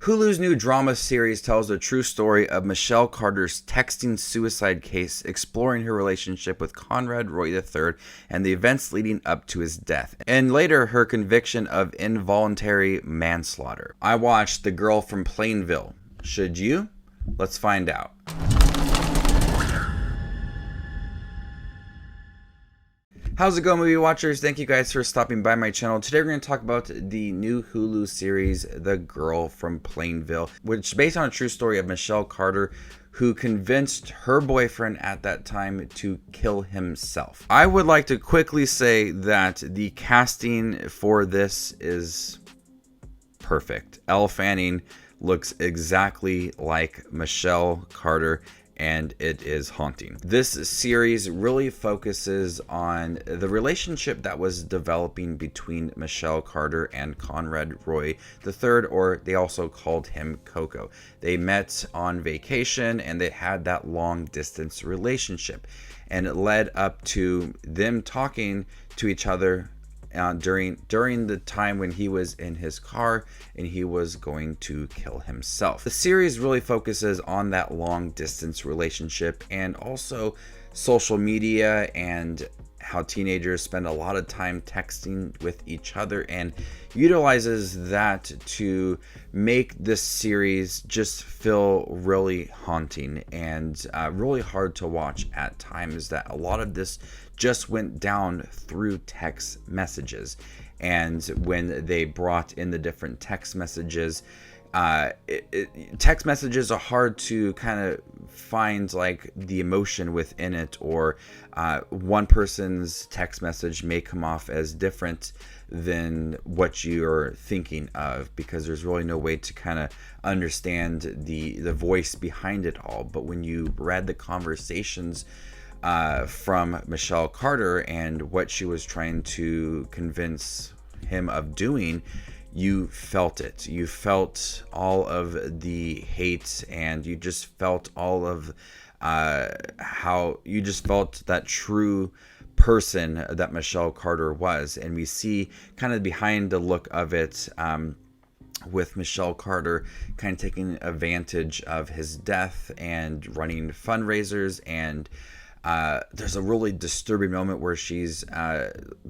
Hulu's new drama series tells the true story of Michelle Carter's texting suicide case, exploring her relationship with Conrad Roy III and the events leading up to his death, and later her conviction of involuntary manslaughter. I watched The Girl from Plainville. Should you? Let's find out. How's it going, movie watchers? Thank you guys for stopping by my channel. Today we're going to talk about the new Hulu series, The Girl from Plainville, which is based on a true story of Michelle Carter, who convinced her boyfriend at that time to kill himself. I would like to quickly say that the casting for this is perfect. Elle Fanning looks exactly like Michelle Carter, and it is haunting. This series really focuses on the relationship that was developing between Michelle Carter and Conrad Roy III, or they also called him Coco. They met on vacation and they had that long distance relationship, and it led up to them talking to each other during the time when he was in his car and he was going to kill himself. The series really focuses on that long distance relationship and also social media and how teenagers spend a lot of time texting with each other, and utilizes that to make this series just feel really haunting and really hard to watch at times. That a lot of this just went down through text messages, and when they brought in the different text messages, text messages are hard to kind of find like the emotion within it, or one person's text message may come off as different than what you're thinking of, because there's really no way to kind of understand the voice behind it all. But when you read the conversations from Michelle Carter and what she was trying to convince him of doing, you felt it. You felt all of the hate, and you just felt all of how you just felt that true person that Michelle Carter was. And we see kind of behind the look of it, with Michelle Carter kind of taking advantage of his death and running fundraisers. And there's a really disturbing moment where she's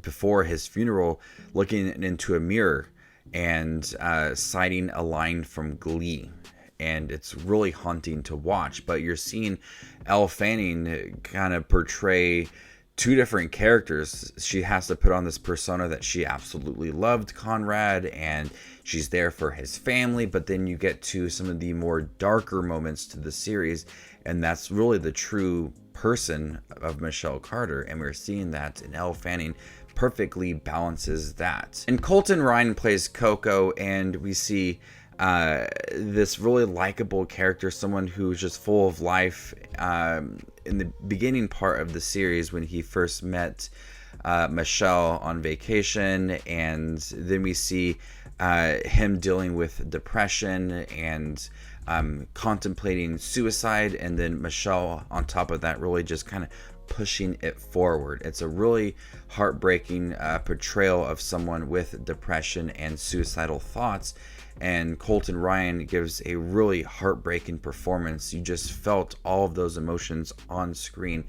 before his funeral looking into a mirror and citing a line from Glee, and it's really haunting to watch. But you're seeing Elle Fanning kind of portray two different characters. She has to put on this persona that she absolutely loved Conrad and she's there for his family, but then you get to some of the more darker moments to the series, and that's really the true person of Michelle Carter, and we're seeing that in Elle Fanning perfectly balances that. And Colton Ryan plays Coco, and we see this really likable character, someone who's just full of life. In the beginning part of the series, when he first met Michelle on vacation, and then we see him dealing with depression and contemplating suicide, and then Michelle on top of that really just kind of pushing it forward. It's a really heartbreaking portrayal of someone with depression and suicidal thoughts, and Colton Ryan gives a really heartbreaking performance. You just felt all of those emotions on screen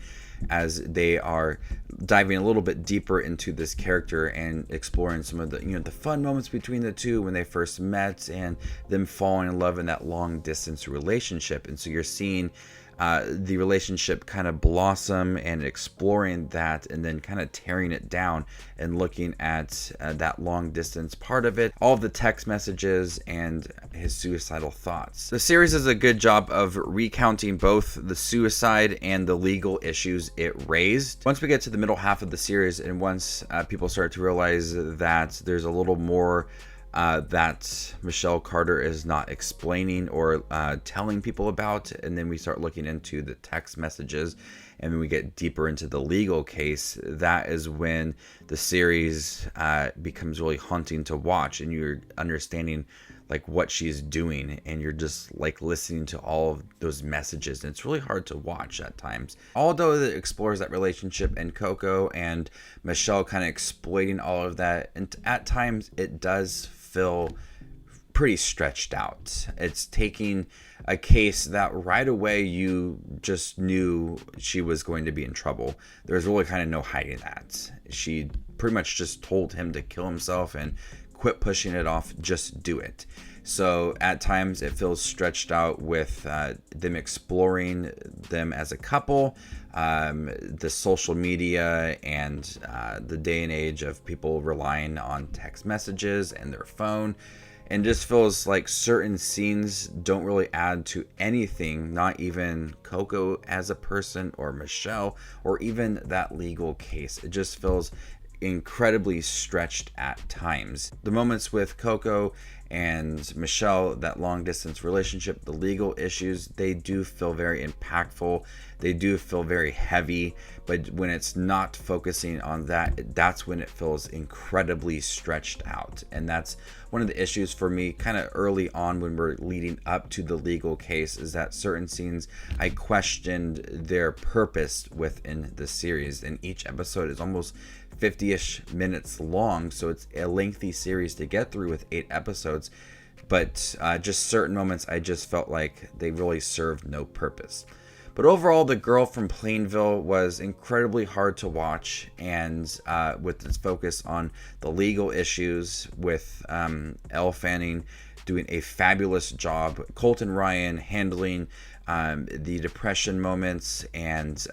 as they are diving a little bit deeper into this character and exploring some of the the fun moments between the two when they first met, and them falling in love in that long distance relationship. And so you're seeing the relationship kind of blossom and exploring that, and then kind of tearing it down and looking at that long distance part of it, all of the text messages and his suicidal thoughts. The series does a good job of recounting both the suicide and the legal issues it raised. Once we get to the middle half of the series, and once people start to realize that there's a little more that Michelle Carter is not explaining or telling people about, and then we start looking into the text messages, and then we get deeper into the legal case, that is when the series becomes really haunting to watch, and you're understanding like what she's doing, and you're just like listening to all of those messages, and it's really hard to watch at times. Although it explores that relationship and Coco and Michelle kind of exploiting all of that, and at times it does feel pretty stretched out. It's taking a case that right away you just knew she was going to be in trouble. There's really kind of no hiding that. She pretty much just told him to kill himself and quit pushing it off, just do it. So at times it feels stretched out with them exploring them as a couple, the social media and the day and age of people relying on text messages and their phone. And just feels like certain scenes don't really add to anything, not even Coco as a person or Michelle or even that legal case. It just feels incredibly stretched at times. The moments with Coco and Michelle, that long distance relationship, the legal issues, they do feel very impactful. They do feel very heavy, but when it's not focusing on that, that's when it feels incredibly stretched out. And that's one of the issues for me kind of early on when we're leading up to the legal case, is that certain scenes I questioned their purpose within the series. And each episode is almost 50-ish minutes long, so it's a lengthy series to get through with 8 episodes, but just certain moments I just felt like they really served no purpose. But overall, The Girl from Plainville was incredibly hard to watch, and with its focus on the legal issues, with Elle Fanning doing a fabulous job, Colton Ryan handling the depression moments, and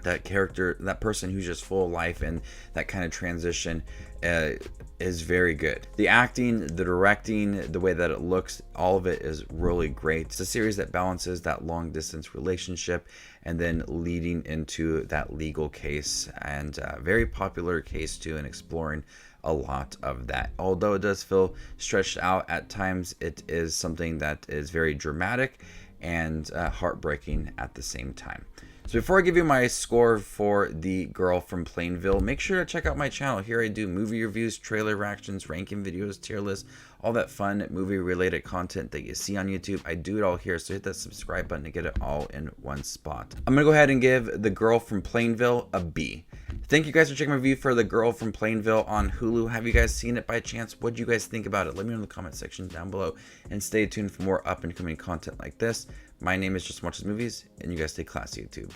that character, that person who's just full of life, and that kind of transition is very good. The acting, the directing, the way that it looks, all of it is really great. It's a series that balances that long distance relationship and then leading into that legal case, and very popular case too, and exploring a lot of that. Although it does feel stretched out at times, it is something that is very dramatic and heartbreaking at the same time. So before I give you my score for The Girl from Plainville, make sure to check out my channel. Here I do movie reviews, trailer reactions, ranking videos, tier lists, all that fun movie related content that you see on YouTube. I do it all here, so hit that subscribe button to get it all in one spot. I'm going to go ahead and give The Girl from Plainville a B. Thank you guys for checking my review for The Girl from Plainville on Hulu. Have you guys seen it by chance? What do you guys think about it? Let me know in the comment section down below, and stay tuned for more up and coming content like this. My name is Just Watches Movies, and you guys stay classy, YouTube.